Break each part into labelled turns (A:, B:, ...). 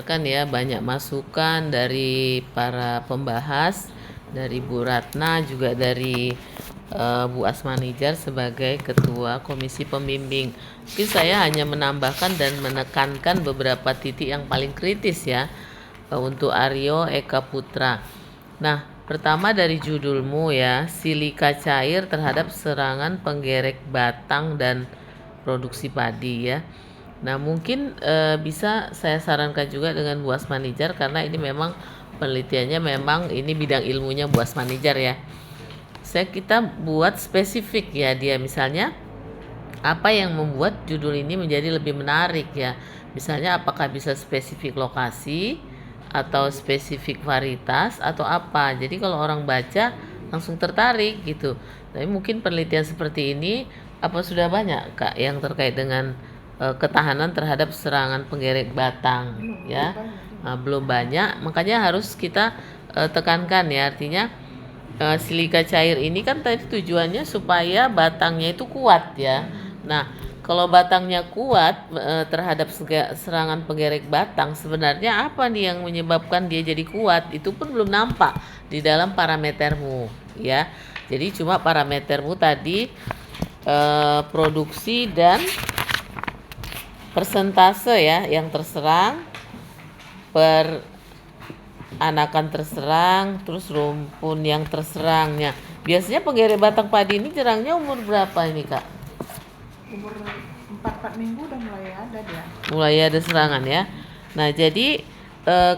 A: Kan ya banyak masukan dari para pembahas, dari Bu Ratna juga dari Bu Asmanijar sebagai Ketua Komisi Pembimbing. Mungkin saya hanya menambahkan dan menekankan beberapa titik yang paling kritis ya untuk Aryo Eka Putra. Nah, pertama dari judulmu ya, silika cair terhadap serangan penggerek batang dan produksi padi ya. Nah, mungkin bisa saya sarankan juga dengan Bu Asmanijar karena ini memang penelitiannya memang ini bidang ilmunya Bu Asmanijar ya. Kita buat spesifik ya dia, misalnya apa yang membuat judul ini menjadi lebih menarik ya. Misalnya apakah bisa spesifik lokasi atau spesifik varietas atau apa. Jadi kalau orang baca langsung tertarik gitu. Tapi mungkin penelitian seperti ini apa sudah banyak Kak yang terkait dengan ketahanan terhadap serangan penggerek batang ya. Belum banyak, makanya harus kita tekankan ya, artinya silika cair ini kan tadi tujuannya supaya batangnya itu kuat ya. Nah, kalau batangnya kuat terhadap serangan penggerek batang, sebenarnya apa nih yang menyebabkan dia jadi kuat? Itu pun belum nampak di dalam parametermu ya. Jadi cuma parametermu tadi produksi dan persentase ya yang terserang per anakan terserang, terus rumpun yang terserangnya. Biasanya penggerek batang padi ini jerangnya umur berapa ini Kak?
B: Umur 4 minggu udah mulai ada dia.
A: Mulai ada serangan ya. Nah jadi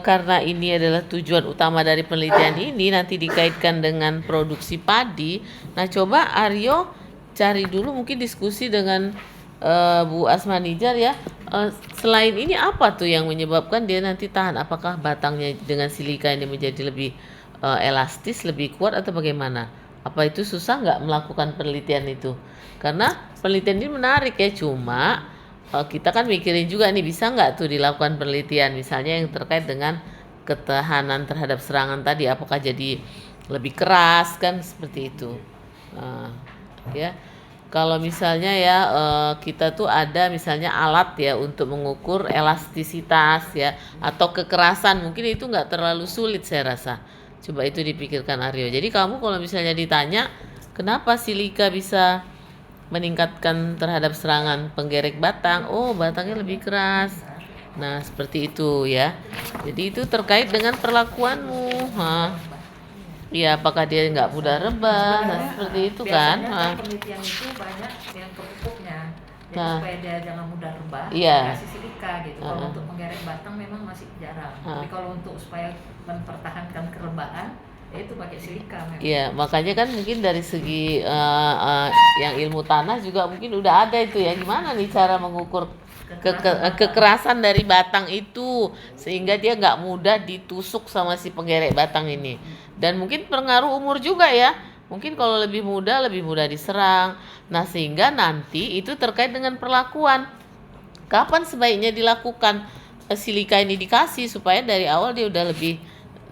A: karena ini adalah tujuan utama dari penelitian ini nanti dikaitkan dengan produksi padi. Nah coba Aryo cari dulu mungkin diskusi dengan Bu Asmanijar ya, selain ini apa tuh yang menyebabkan dia nanti tahan, apakah batangnya dengan silika ini menjadi lebih elastis, lebih kuat atau bagaimana? Apa itu susah nggak melakukan penelitian itu? Karena penelitian ini menarik ya, cuma kita kan mikirin juga nih bisa nggak tuh dilakukan penelitian misalnya yang terkait dengan ketahanan terhadap serangan tadi, apakah jadi lebih keras kan seperti itu. Ya kalau misalnya ya kita tuh ada misalnya alat ya untuk mengukur elastisitas ya atau kekerasan, mungkin itu nggak terlalu sulit saya rasa. Coba itu dipikirkan Aryo. Jadi kamu kalau misalnya ditanya kenapa silika bisa meningkatkan terhadap serangan penggerek batang, oh batangnya lebih keras. Nah seperti itu ya. Jadi itu terkait dengan perlakuanmu. Iya, apakah dia nggak mudah rebah? Nah, seperti itu kan?
B: Penelitian itu banyak yang ke pupuknya. Jadi supaya dia jangan mudah rebah,
A: iya.
B: kasih silika gitu. Kalau untuk penggerek batang memang masih jarang. Tapi kalau untuk supaya mempertahankan kerebahan, ya itu pakai silika memang.
A: Iya, makanya kan mungkin dari segi yang ilmu tanah juga mungkin udah ada itu ya. Gimana nih cara mengukur kekerasan dari batang itu sehingga dia nggak mudah ditusuk sama si penggerek batang ini. Dan mungkin pengaruh umur juga ya, mungkin kalau lebih mudah diserang. Nah sehingga nanti itu terkait dengan perlakuan, kapan sebaiknya dilakukan silika ini dikasih supaya dari awal dia udah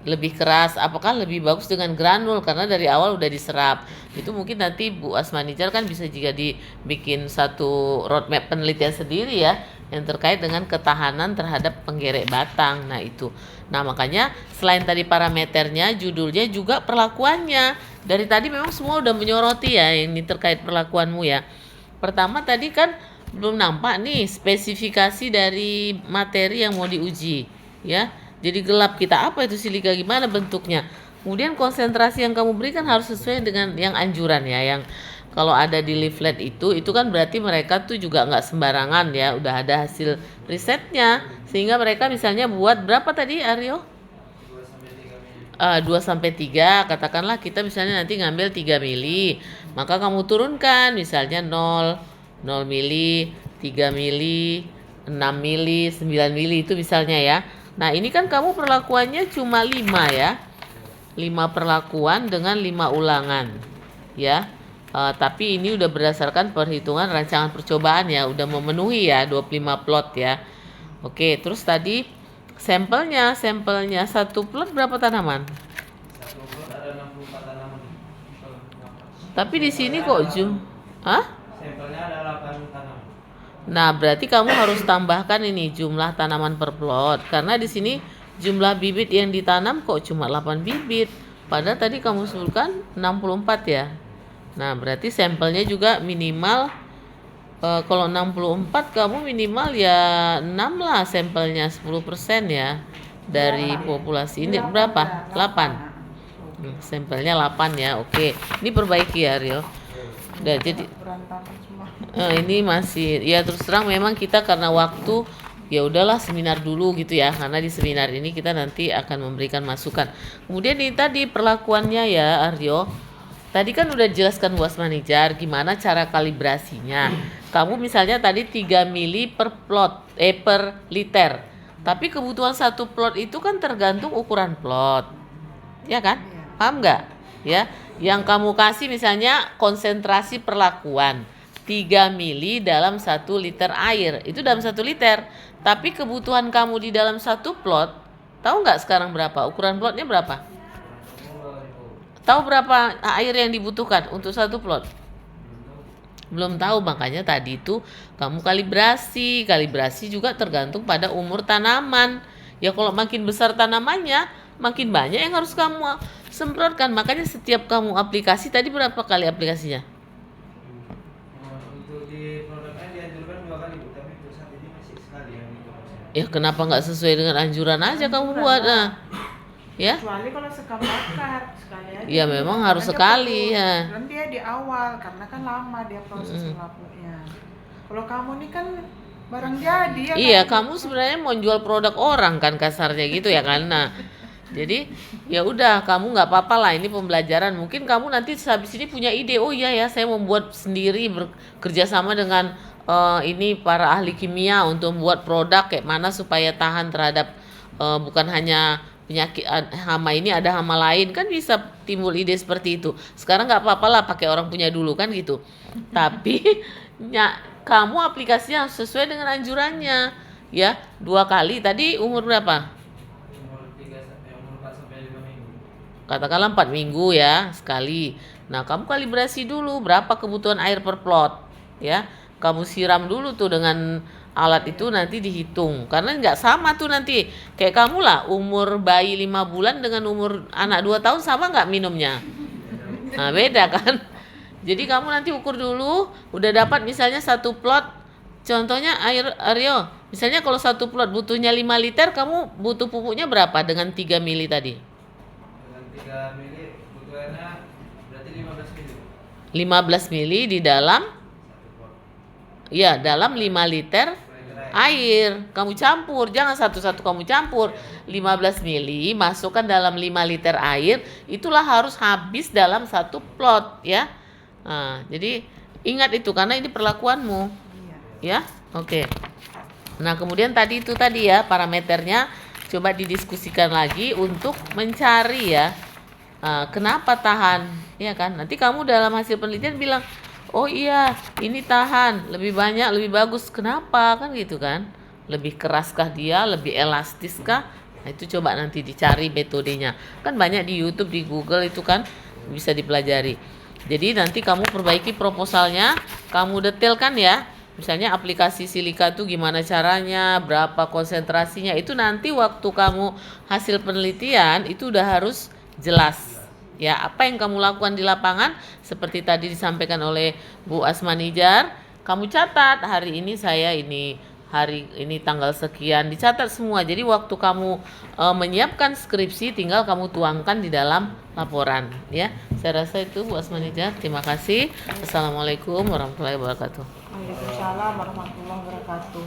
A: lebih keras, apakah lebih bagus dengan granul karena dari awal udah diserap. Itu mungkin nanti Bu Asmanijar kan bisa juga dibikin satu roadmap penelitian sendiri ya yang terkait dengan ketahanan terhadap penggerek batang. Nah itu, nah makanya selain tadi parameternya, judulnya juga perlakuannya. Dari tadi memang semua udah menyoroti ya ini terkait perlakuanmu ya. Pertama tadi kan belum nampak nih spesifikasi dari materi yang mau diuji ya. Jadi gelap kita, apa itu silika, gimana bentuknya. Kemudian konsentrasi yang kamu berikan harus sesuai dengan yang anjuran ya. Yang kalau ada di leaflet itu kan berarti mereka tuh juga nggak sembarangan ya. Udah ada hasil risetnya. Sehingga mereka misalnya buat berapa tadi Aryo? 2-3, katakanlah kita misalnya nanti ngambil 3 mili. Maka kamu turunkan misalnya 0 mili, 3 mili, 6 mili, 9 mili itu misalnya ya. Nah ini kan kamu perlakuannya cuma 5 ya, 5 perlakuan dengan 5 ulangan ya. Tapi ini udah berdasarkan perhitungan rancangan percobaan ya, udah memenuhi ya 25 plot ya. Oke, terus tadi sampelnya satu plot berapa tanaman?
C: Satu plot ada 64 tanaman.
A: Tapi di sini kok
C: Sampelnya ada 8 tanaman.
A: Nah, berarti kamu harus tambahkan ini jumlah tanaman per plot. Karena di sini jumlah bibit yang ditanam kok cuma 8 bibit. Padahal tadi kamu usulkan 64 ya. Nah, berarti sampelnya juga minimal kalau 64 kamu minimal ya 6 lah sampelnya, 10% ya dari populasi. Ini berapa? 8. Sampelnya 8 ya. Oke. Ini perbaiki ya, Rio. Udah jadi
D: berantakan semua.
A: ini masih ya terus terang memang kita karena waktu ya udahlah seminar dulu gitu ya, karena di seminar ini kita nanti akan memberikan masukan. Kemudian ini tadi perlakuannya ya Aryo, tadi kan udah jelaskan Bu Asmanijar gimana cara kalibrasinya. Kamu misalnya tadi 3 mili per plot per liter, tapi kebutuhan satu plot itu kan tergantung ukuran plot ya kan, paham nggak ya? Yang kamu kasih misalnya konsentrasi perlakuan 3 mili dalam 1 liter air, itu dalam 1 liter. Tapi kebutuhan kamu di dalam satu plot, tahu nggak sekarang berapa? Ukuran plotnya berapa? Tahu berapa air yang dibutuhkan untuk satu plot? Belum tahu, makanya tadi itu kamu kalibrasi. Kalibrasi juga tergantung pada umur tanaman. Ya kalau makin besar tanamannya, makin banyak yang harus kamu semprotkan. Makanya setiap kamu aplikasi, tadi berapa kali aplikasinya?
C: Untuk di produknya dianjurkan 2 kali Bu, tapi untuk saat ini masih sekali yang itu.
A: Ya kenapa nggak sesuai dengan anjuran aja kamu buat? Nah, ya?
D: Kecuali kalau sekali bakar sekali aja.
A: Ya memang harus sekali ya.
D: Dan dia di awal karena kan lama dia proses pelapunya. Kalau kamu nih kan barang jadi ya.
A: Iya,
D: kan?
A: kamu sebenarnya mau jual produk orang kan kasarnya gitu ya kan. Nah, jadi ya udah kamu nggak apa-apa lah, ini pembelajaran. Mungkin kamu nanti habis ini punya ide, oh iya ya saya membuat sendiri bekerja sama dengan ini para ahli kimia untuk membuat produk kayak mana supaya tahan terhadap bukan hanya penyakit hama ini, ada hama lain kan, bisa timbul ide seperti itu. Sekarang nggak apa-apa lah pakai orang punya dulu kan gitu. Tapi kamu aplikasinya harus sesuai dengan anjurannya ya. 2 kali. Tadi umur berapa?
C: Umur 4 sampai 5 minggu.
A: Katakanlah 4 minggu ya sekali. Nah kamu kalibrasi dulu berapa kebutuhan air per plot ya. Kamu siram dulu tuh dengan alat itu, nanti dihitung. Karena nggak sama tuh nanti. Kayak kamu lah, umur bayi 5 bulan dengan umur anak 2 tahun sama nggak minumnya? Nah beda kan. Jadi kamu nanti ukur dulu, udah dapat misalnya satu plot, contohnya air Aryo, misalnya kalau satu plot butuhnya 5 liter, kamu butuh pupuknya berapa dengan 3 mili tadi?
C: Dengan 3 mili butuhannya berarti 15 mili.
A: 15 mili di dalam, ya dalam 5 liter air. Kamu campur, jangan satu-satu kamu campur. 15 mili masukkan dalam 5 liter air, itulah harus habis dalam satu plot ya. Nah, jadi ingat itu karena ini perlakuanmu. Ya, oke. Nah, kemudian tadi ya parameternya coba didiskusikan lagi untuk mencari ya kenapa tahan, ya kan? Nanti kamu dalam hasil penelitian bilang, oh iya ini tahan lebih banyak, lebih bagus. Kenapa kan gitu kan? Lebih keraskah dia, lebih elastiskah? Nah, itu coba nanti dicari metodenya. Kan banyak di YouTube, di Google itu kan bisa dipelajari. Jadi nanti kamu perbaiki proposalnya, kamu detailkan ya. Misalnya aplikasi silika itu gimana caranya, berapa konsentrasinya, itu nanti waktu kamu hasil penelitian itu udah harus jelas. Ya, apa yang kamu lakukan di lapangan seperti tadi disampaikan oleh Bu Asmanijar, kamu catat hari ini saya ini, hari ini tanggal sekian, dicatat semua. Jadi waktu kamu menyiapkan skripsi tinggal kamu tuangkan di dalam laporan ya. Saya rasa itu Bu Asmanijar. Terima kasih. Assalamualaikum warahmatullahi wabarakatuh.
D: Waalaikumsalam warahmatullahi wabarakatuh.